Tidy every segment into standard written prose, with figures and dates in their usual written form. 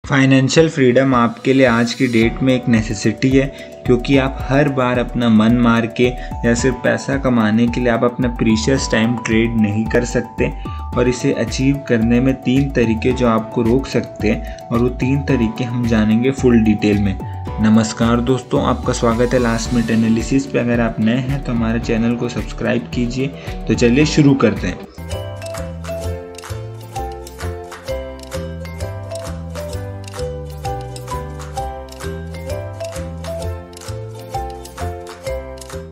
Financial freedom आपके लिए आज की डेट में एक नेसेसिटी है, क्योंकि आप हर बार अपना मन मार के या सिर्फ पैसा कमाने के लिए आप अपना प्रीशियस टाइम ट्रेड नहीं कर सकते। और इसे अचीव करने में 3 तरीके जो आपको रोक सकते हैं, और वो 3 तरीके हम जानेंगे फुल डिटेल में। नमस्कार दोस्तों, आपका स्वागत है लास्ट मिनट एनालिसिस पे। अगर आप नए हैं तो हमारे चैनल को सब्सक्राइब कीजिए। तो चलिए शुरू करते हैं।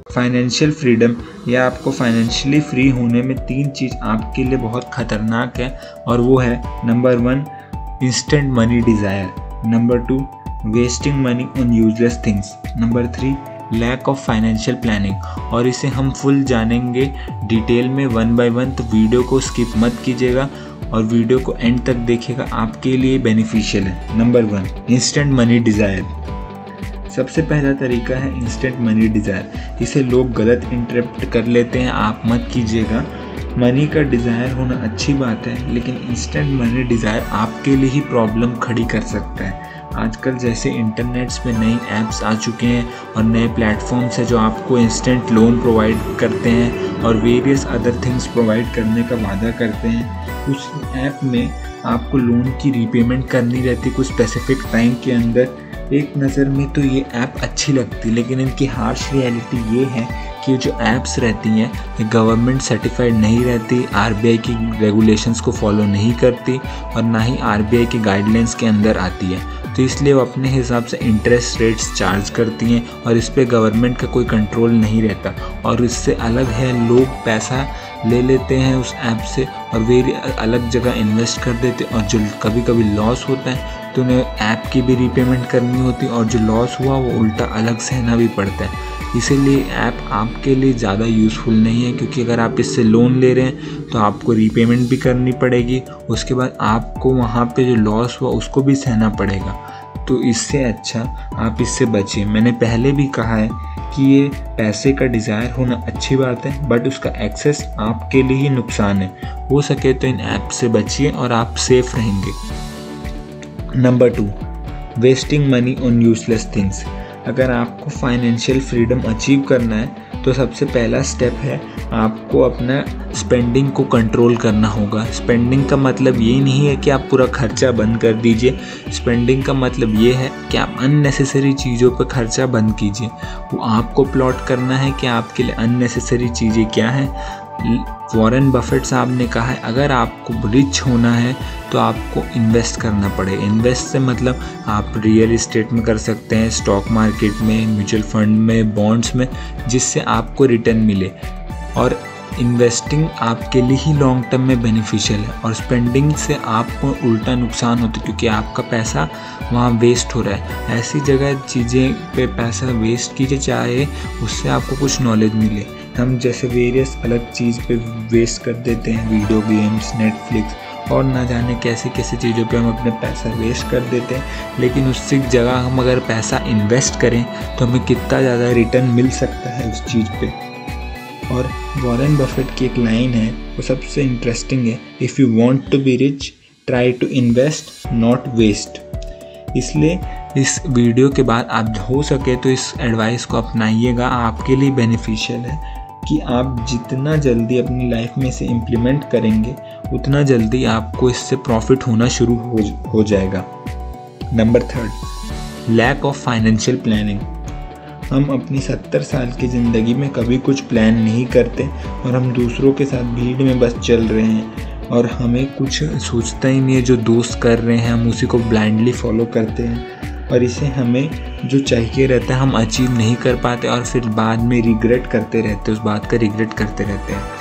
फाइनेंशियल फ्रीडम या आपको फाइनेंशियली फ्री होने में 3 चीज़ आपके लिए बहुत ख़तरनाक है, और वो है number 1 instant money desire, number 2 wasting money on useless things, number 3 lack of financial planning. और इसे हम फुल जानेंगे डिटेल में 1 बाय 1, तो वीडियो को स्किप मत कीजिएगा और वीडियो को एंड तक देखिएगा, आपके लिए बेनिफिशियल है। Number 1 instant money desire. सबसे पहला तरीका है इंस्टेंट मनी डिज़ायर। इसे लोग गलत इंटरप्ट कर लेते हैं, आप मत कीजिएगा। मनी का डिज़ायर होना अच्छी बात है, लेकिन इंस्टेंट मनी डिज़ायर आपके लिए ही प्रॉब्लम खड़ी कर सकता है। आजकल जैसे इंटरनेट्स पे नई ऐप्स आ चुके हैं और नए प्लेटफॉर्म्स हैं जो आपको इंस्टेंट लोन प्रोवाइड करते हैं और वेरियस अदर थिंग्स प्रोवाइड करने का वादा करते हैं। उस ऐप में आपको लोन की रीपेमेंट करनी रहती है कुछ स्पेसिफिक टाइम के अंदर। एक नज़र में तो ये ऐप अच्छी लगती है, लेकिन इनकी हार्श रियलिटी ये है कि जो ऐप्स रहती हैं ये गवर्नमेंट सर्टिफाइड नहीं रहती, आरबीआई की रेगुलेशंस को फॉलो नहीं करती और ना ही आरबीआई की गाइडलाइंस के अंदर आती है। तो इसलिए वो अपने हिसाब से इंटरेस्ट रेट्स चार्ज करती हैं और इस पे गवर्नमेंट का कोई कंट्रोल नहीं रहता। और इससे अलग है, लोग पैसा ले लेते हैं उस ऐप से और वे अलग जगह इन्वेस्ट कर देते हैं, और जो कभी कभी लॉस होता है तो उन्हें ऐप की भी रीपेमेंट करनी होती है, और जो लॉस हुआ वो उल्टा अलग सहना भी पड़ता है। इसीलिए ऐप आपके लिए ज़्यादा यूज़फुल नहीं है, क्योंकि अगर आप इससे लोन ले रहे हैं तो आपको रीपेमेंट भी करनी पड़ेगी, उसके बाद आपको वहाँ पे जो लॉस हुआ उसको भी सहना पड़ेगा। तो इससे अच्छा आप इससे बचिए। मैंने पहले भी कहा है कि ये पैसे का डिज़ायर होना अच्छी बात है, बट उसका एक्सेस आपके लिए ही नुकसान है। हो सके तो इन ऐप से बचिए और आप सेफ रहेंगे। Number 2 wasting money on useless things. अगर आपको फाइनेंशियल फ्रीडम अचीव करना है तो सबसे पहला स्टेप है आपको अपना स्पेंडिंग को कंट्रोल करना होगा। स्पेंडिंग का मतलब ये नहीं है कि आप पूरा खर्चा बंद कर दीजिए। स्पेंडिंग का मतलब ये है कि आप अननेसेसरी चीज़ों पर खर्चा बंद कीजिए। वो आपको प्लॉट करना है कि आपके लिए अननेसेसरी चीज़ें क्या हैं। वॉरेन बफेट साहब ने कहा है, अगर आपको रिच होना है तो आपको इन्वेस्ट करना पड़ेगा। इन्वेस्ट से मतलब आप रियल इस्टेट में कर सकते हैं, स्टॉक मार्केट में, म्यूचुअल फंड में, बॉन्ड्स में, जिससे आपको रिटर्न मिले। और इन्वेस्टिंग आपके लिए ही लॉन्ग टर्म में बेनिफिशियल है, और स्पेंडिंग से आपको उल्टा नुकसान होता है, क्योंकि आपका पैसा वहाँ वेस्ट हो रहा है। ऐसी जगह चीज़ें पे पैसा वेस्ट कीजिए चाहे उससे आपको कुछ नॉलेज मिले। हम जैसे वेरियस अलग चीज़ पे वेस्ट कर देते हैं, वीडियो गेम्स, नेटफ्लिक्स और ना जाने कैसे कैसे चीज़ों पे हम अपने पैसा वेस्ट कर देते हैं। लेकिन उससे जगह हम अगर पैसा इन्वेस्ट करें तो हमें कितना ज़्यादा रिटर्न मिल सकता है उस चीज़ पे। और वॉरेन बफेट की एक लाइन है, वो सबसे इंटरेस्टिंग है, if you want to be rich try to invest not waste. इसलिए इस वीडियो के बाद आप हो सके तो इस एडवाइस को अपनाइएगा, आपके लिए बेनिफिशियल है कि आप जितना जल्दी अपनी लाइफ में इसे इम्प्लीमेंट करेंगे उतना जल्दी आपको इससे प्रॉफिट होना शुरू हो जाएगा। Number 3 lack of financial planning. हम अपनी 70 साल की ज़िंदगी में कभी कुछ प्लान नहीं करते और हम दूसरों के साथ भीड़ में बस चल रहे हैं, और हमें कुछ सोचता ही नहीं है। जो दोस्त कर रहे हैं हम उसी को ब्लाइंडली फॉलो करते हैं, और इसे हमें जो चाहिए रहता है हम अचीव नहीं कर पाते, और फिर बाद में रिग्रेट करते रहते हैं, उस बात का रिग्रेट करते रहते हैं।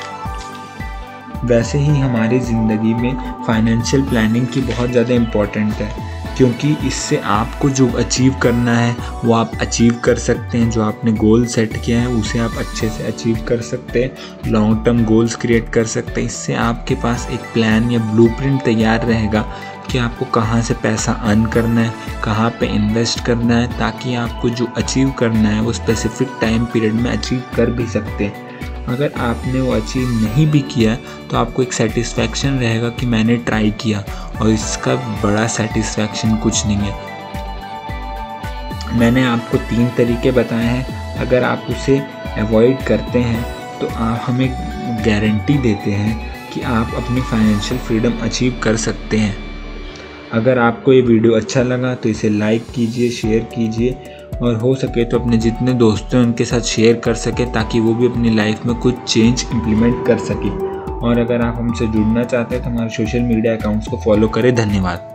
वैसे ही हमारी ज़िंदगी में फाइनेंशियल प्लानिंग की बहुत ज़्यादा इम्पॉर्टेंट है, क्योंकि इससे आपको जो अचीव करना है वो आप अचीव कर सकते हैं। जो आपने गोल सेट किया है उसे आप अच्छे से अचीव कर सकते हैं, लॉन्ग टर्म गोल्स क्रिएट कर सकते हैं। इससे आपके पास एक प्लान या ब्लूप्रिंट तैयार रहेगा कि आपको कहाँ से पैसा अर्न करना है, कहाँ पे इन्वेस्ट करना है, ताकि आपको जो अचीव करना है वो स्पेसिफिक टाइम पीरियड में अचीव कर भी सकते हैं। अगर आपने वो अचीव नहीं भी किया तो आपको एक सेटिस्फैक्शन रहेगा कि मैंने ट्राई किया, और इसका बड़ा सेटिस्फैक्शन कुछ नहीं है। मैंने आपको 3 तरीके बताए हैं, अगर आप उसे अवॉइड करते हैं तो आप हमें गारंटी देते हैं कि आप अपनी फाइनेंशियल फ्रीडम अचीव कर सकते हैं। अगर आपको ये वीडियो अच्छा लगा तो इसे लाइक कीजिए, शेयर कीजिए, और हो सके तो अपने जितने दोस्त हैं उनके साथ शेयर कर सके, ताकि वो भी अपनी लाइफ में कुछ चेंज इम्प्लीमेंट कर सके। और अगर आप हमसे जुड़ना चाहते हैं तो हमारे सोशल मीडिया अकाउंट्स को फॉलो करें। धन्यवाद।